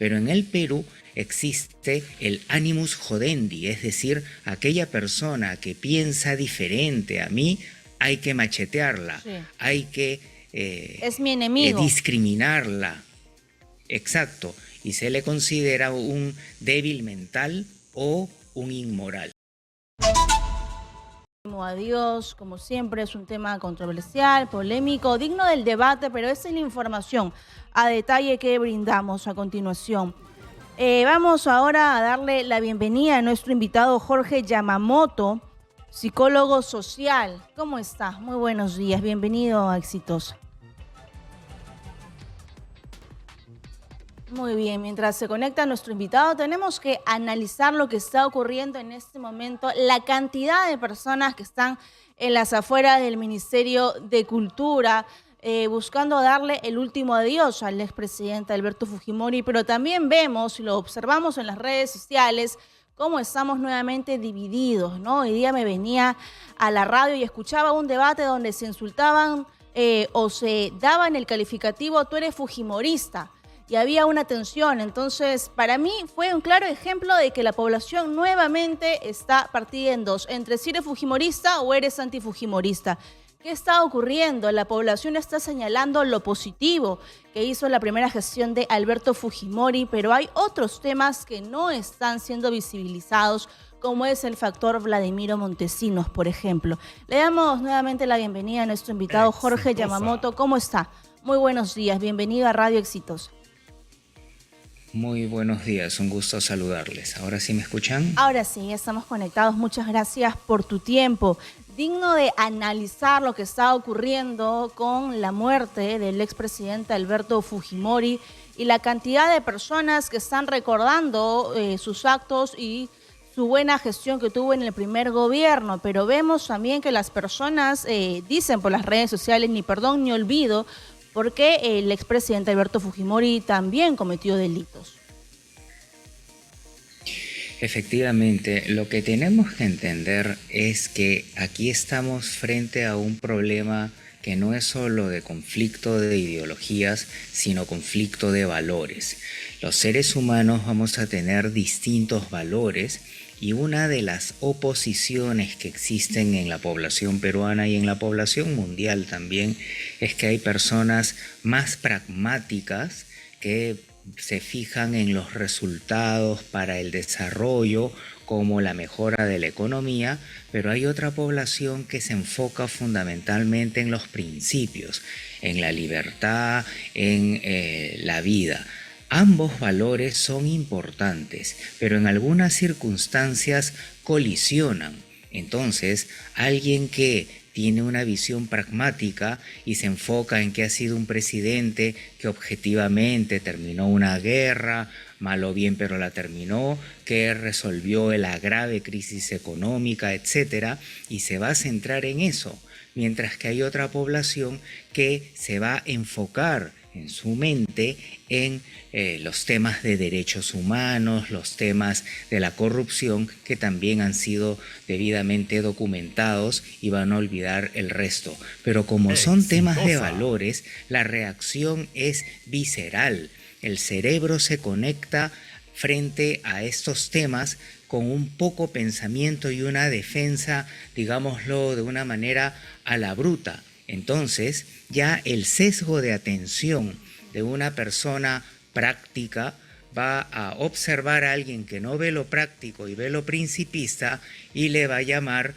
Pero en el Perú existe el animus jodendi, es decir, aquella persona que piensa diferente a mí, hay que machetearla, Sí. hay que Es mi enemigo. discriminarla. Exacto, y se le considera un débil mental o un inmoral. Adiós, como siempre, es un tema controversial, polémico, digno del debate, pero esa es la información a detalle que brindamos a continuación. Vamos ahora a darle la bienvenida a nuestro invitado Jorge Yamamoto, psicólogo social. ¿Cómo está? Muy buenos días, bienvenido a Exitosa. Muy bien, mientras se conecta nuestro invitado, tenemos que analizar lo que está ocurriendo en este momento, la cantidad de personas que están en las afueras del Ministerio de Cultura, buscando darle el último adiós al expresidente Alberto Fujimori, pero también vemos, y lo observamos en las redes sociales, cómo estamos nuevamente divididos, ¿no? Hoy día me venía a la radio y escuchaba un debate donde se insultaban o se daban el calificativo, tú eres fujimorista, y había una tensión. Entonces, para mí fue un claro ejemplo de que la población nuevamente está partida en dos, entre si eres fujimorista o eres antifujimorista. ¿Qué está ocurriendo? La población está señalando lo positivo que hizo la primera gestión de Alberto Fujimori, pero hay otros temas que no están siendo visibilizados, como es el factor Vladimiro Montesinos, por ejemplo. Le damos nuevamente la bienvenida a nuestro invitado Jorge Yamamoto. ¿Cómo está? Muy buenos días, bienvenido a Radio Exitosa. Muy buenos días, un gusto saludarles. ¿Ahora sí me escuchan? Ahora sí, estamos conectados. Muchas gracias por tu tiempo. Digno de analizar lo que está ocurriendo con la muerte del expresidente Alberto Fujimori y la cantidad de personas que están recordando sus actos y su buena gestión que tuvo en el primer gobierno. Pero vemos también que las personas dicen por las redes sociales ni perdón ni olvido, porque el expresidente Alberto Fujimori también cometió delitos. Efectivamente, lo que tenemos que entender es que aquí estamos frente a un problema que no es solo de conflicto de ideologías, sino conflicto de valores. Los seres humanos vamos a tener distintos valores y una de las oposiciones que existen en la población peruana y en la población mundial también es que hay personas más pragmáticas que se fijan en los resultados para el desarrollo como la mejora de la economía, pero hay otra población que se enfoca fundamentalmente en los principios, en la libertad, en la vida. Ambos valores son importantes, pero en algunas circunstancias colisionan. Entonces, alguien que tiene una visión pragmática y se enfoca en que ha sido un presidente que objetivamente terminó una guerra, mal o bien, pero la terminó, que resolvió la grave crisis económica, etcétera, y se va a centrar en eso, mientras que hay otra población que se va a enfocar en su mente en los temas de derechos humanos, los temas de la corrupción que también han sido debidamente documentados y van a olvidar el resto. Pero como son temas de valores, la reacción es visceral. El cerebro se conecta frente a estos temas con un poco pensamiento y una defensa, digámoslo de una manera a la bruta. Entonces, ya el sesgo de atención de una persona práctica va a observar a alguien que no ve lo práctico y ve lo principista y le va a llamar,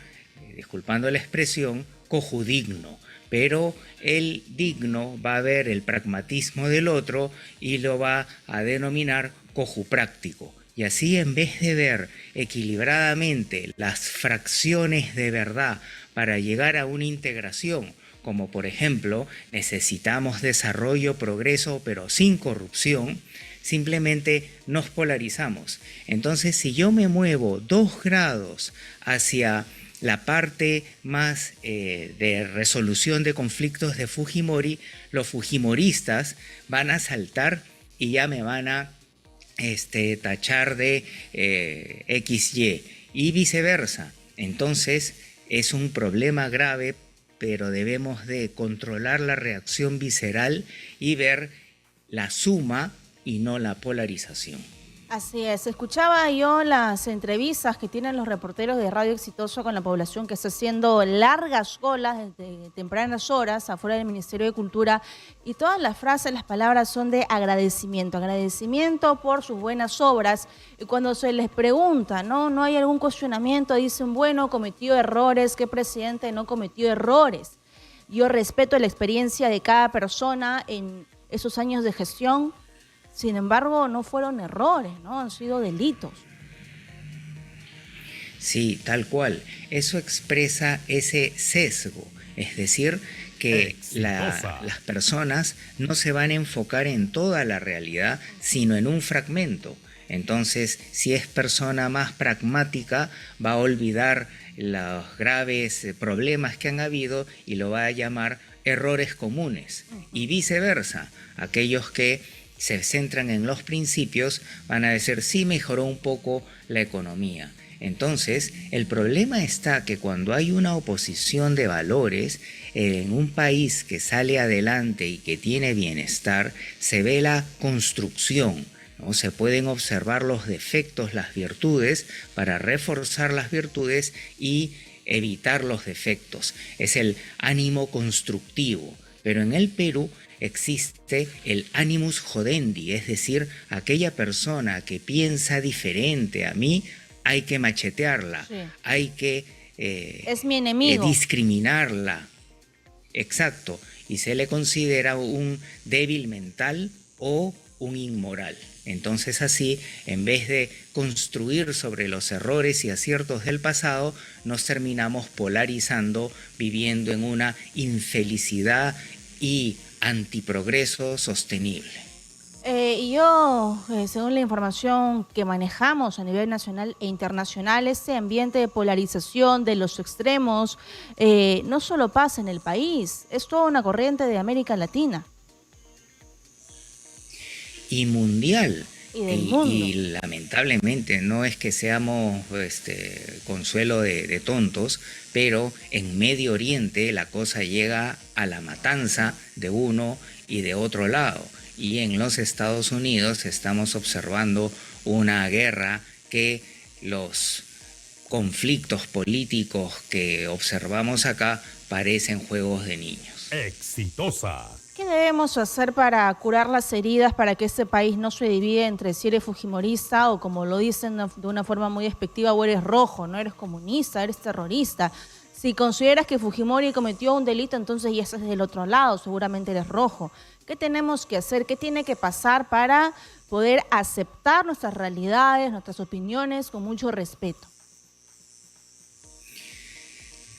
disculpando la expresión, cojudigno. Pero el digno va a ver el pragmatismo del otro y lo va a denominar cojupráctico. Y así, en vez de ver equilibradamente las fracciones de verdad para llegar a una integración, como por ejemplo, necesitamos desarrollo, progreso, pero sin corrupción, simplemente nos polarizamos. Entonces, si yo me muevo 2 grados hacia la parte más de resolución de conflictos de Fujimori, los fujimoristas van a saltar y ya me van a tachar de XY y viceversa. Entonces, es un problema grave, pero debemos de controlar la reacción visceral y ver la suma y no la polarización. Así es, escuchaba yo las entrevistas que tienen los reporteros de Radio Exitoso con la población que está haciendo largas colas desde tempranas horas afuera del Ministerio de Cultura y todas las frases, las palabras son de agradecimiento, agradecimiento por sus buenas obras y cuando se les pregunta, no hay algún cuestionamiento, dicen, bueno, cometió errores, ¿qué presidente no cometió errores? Yo respeto la experiencia de cada persona en esos años de gestión. Sin embargo, no fueron errores, ¿no? Han sido delitos. Sí, tal cual. Eso expresa ese sesgo. Es decir, que las personas no se van a enfocar en toda la realidad, sino en un fragmento. Entonces, si es persona más pragmática, va a olvidar los graves problemas que han habido y lo va a llamar errores comunes. Y viceversa, aquellos que se centran en los principios, van a decir, sí mejoró un poco la economía. Entonces, el problema está que cuando hay una oposición de valores, en un país que sale adelante y que tiene bienestar, se ve la construcción, ¿no? Se pueden observar los defectos, las virtudes, para reforzar las virtudes y evitar los defectos. Es el ánimo constructivo. Pero en el Perú existe el animus jodendi, es decir, aquella persona que piensa diferente a mí, hay que machetearla, sí. Hay que es mi enemigo. Discriminarla. Exacto, y se le considera un débil mental o un inmoral. Entonces así, en vez de construir sobre los errores y aciertos del pasado, nos terminamos polarizando, viviendo en una infelicidad y antiprogreso sostenible. Según la información que manejamos a nivel nacional e internacional, ese ambiente de polarización de los extremos no solo pasa en el país, es toda una corriente de América Latina. Y mundial. Y del mundo. Y lamentablemente no es que seamos consuelo de tontos, pero en Medio Oriente la cosa llega a la matanza de uno y de otro lado. Y en los Estados Unidos estamos observando una guerra que los conflictos políticos que observamos acá parecen juegos de niños. Exitosa. ¿Qué debemos hacer para curar las heridas para que este país no se divide entre si eres fujimorista o, como lo dicen de una forma muy despectiva, o eres rojo, no eres comunista, eres terrorista? Si consideras que Fujimori cometió un delito, entonces ya estás del otro lado, seguramente eres rojo. ¿Qué tenemos que hacer? ¿Qué tiene que pasar para poder aceptar nuestras realidades, nuestras opiniones con mucho respeto?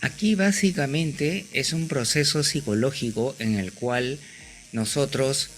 Aquí básicamente es un proceso psicológico en el cual nosotros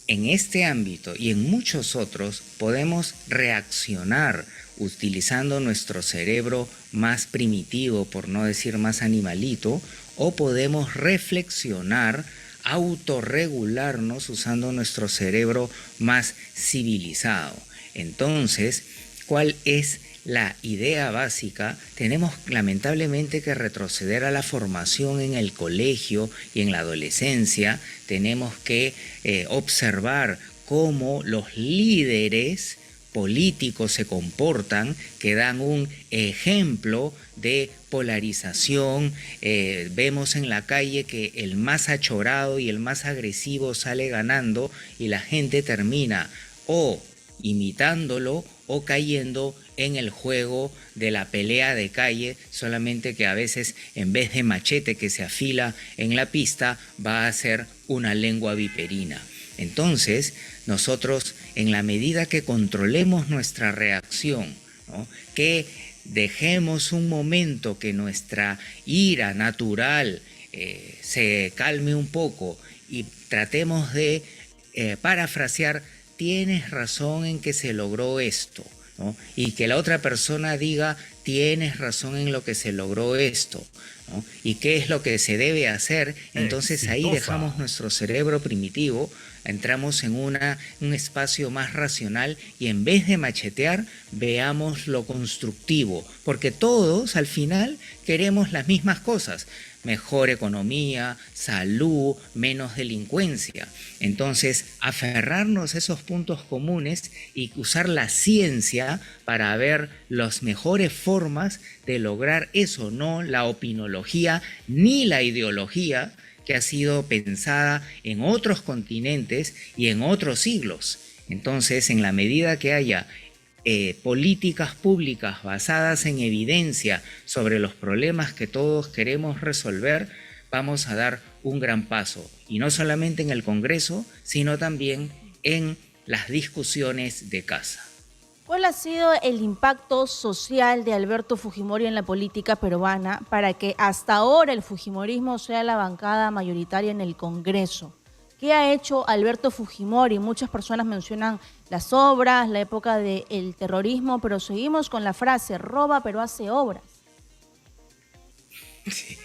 en este ámbito y en muchos otros podemos reaccionar utilizando nuestro cerebro más primitivo, por no decir más animalito, o podemos reflexionar, autorregularnos usando nuestro cerebro más civilizado. Entonces, ¿cuál es la idea básica? Tenemos lamentablemente que retroceder a la formación en el colegio y en la adolescencia. Tenemos que observar cómo los líderes políticos se comportan, que dan un ejemplo de polarización. Vemos en la calle que el más achorado y el más agresivo sale ganando y la gente termina o imitándolo o cayendo en el juego de la pelea de calle, solamente que a veces en vez de machete que se afila en la pista va a ser una lengua viperina. Entonces, nosotros, en la medida que controlemos nuestra reacción, ¿no?, que dejemos un momento que nuestra ira natural se calme un poco y tratemos de parafrasear, tienes razón en que se logró esto, ¿no? Y que la otra persona diga, tienes razón en lo que se logró esto, ¿no? ¿Y qué es lo que se debe hacer? Entonces ahí dejamos nuestro cerebro primitivo entramos en un espacio más racional y en vez de machetear, veamos lo constructivo, porque todos al final queremos las mismas cosas: mejor economía, salud, menos delincuencia. Entonces, aferrarnos a esos puntos comunes y usar la ciencia para ver las mejores formas de lograr eso, no la opinología ni la ideología que ha sido pensada en otros continentes y en otros siglos. Entonces, en la medida que haya políticas públicas basadas en evidencia sobre los problemas que todos queremos resolver, vamos a dar un gran paso, y no solamente en el Congreso, sino también en las discusiones de casa. ¿Cuál ha sido el impacto social de Alberto Fujimori en la política peruana para que hasta ahora el fujimorismo sea la bancada mayoritaria en el Congreso? ¿Qué ha hecho Alberto Fujimori? Muchas personas mencionan las obras, la época del terrorismo, pero seguimos con la frase: roba pero hace obras. Sí.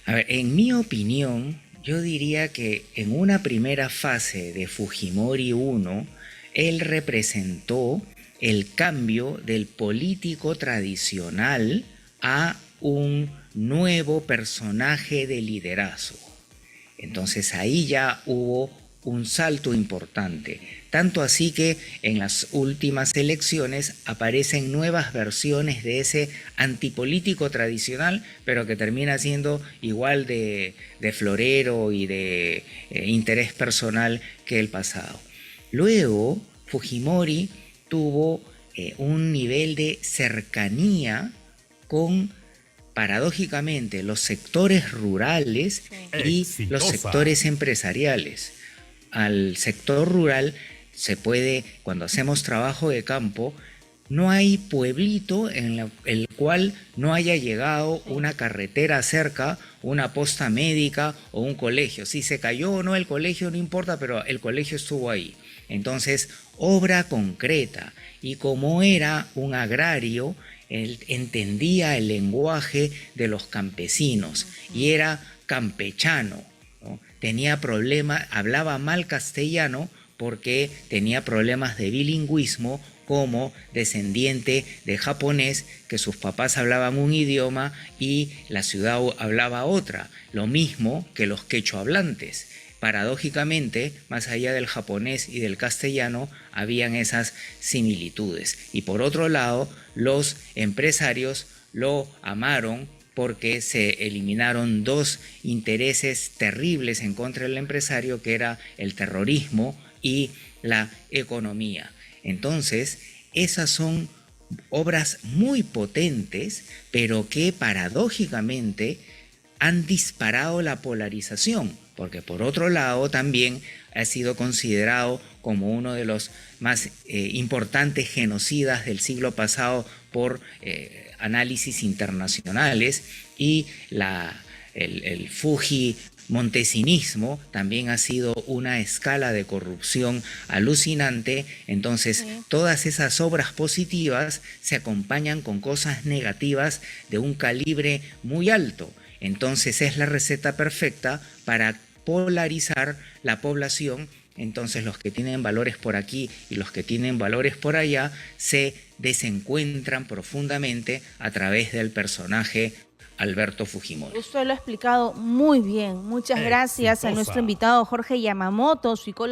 A ver, en mi opinión, yo diría que en una primera fase de Fujimori 1, él representó el cambio del político tradicional a un nuevo personaje de liderazgo. Entonces ahí ya hubo un salto importante, tanto así que en las últimas elecciones aparecen nuevas versiones de ese antipolítico tradicional, pero que termina siendo igual de florero y de interés personal que el pasado. Luego, Fujimori tuvo un nivel de cercanía con, paradójicamente, los sectores rurales y los sectores empresariales. Al sector rural se puede, cuando hacemos trabajo de campo, no hay pueblito en el cual no haya llegado una carretera cerca, una posta médica o un colegio. Si se cayó o no el colegio no importa, pero el colegio estuvo ahí. Entonces, obra concreta. Y como era un agrario, él entendía el lenguaje de los campesinos y era campechano, ¿no? Tenía problemas, hablaba mal castellano porque tenía problemas de bilingüismo como descendiente de japonés, que sus papás hablaban un idioma y la ciudad hablaba otra, lo mismo que los quechohablantes. Paradójicamente, más allá del japonés y del castellano, habían esas similitudes. Y por otro lado, los empresarios lo amaron porque se eliminaron dos intereses terribles en contra del empresario, que era el terrorismo y la economía. Entonces, esas son obras muy potentes, pero que paradójicamente han disparado la polarización, porque por otro lado también ha sido considerado como uno de los más importantes genocidas del siglo pasado por análisis internacionales, y el Fujimontesinismo también ha sido una escala de corrupción alucinante. Entonces, todas esas obras positivas se acompañan con cosas negativas de un calibre muy alto. Entonces es la receta perfecta para polarizar la población. Entonces los que tienen valores por aquí y los que tienen valores por allá se desencuentran profundamente a través del personaje Alberto Fujimori. Usted lo ha explicado muy bien. Muchas gracias a nuestro invitado Jorge Yamamoto, psicólogo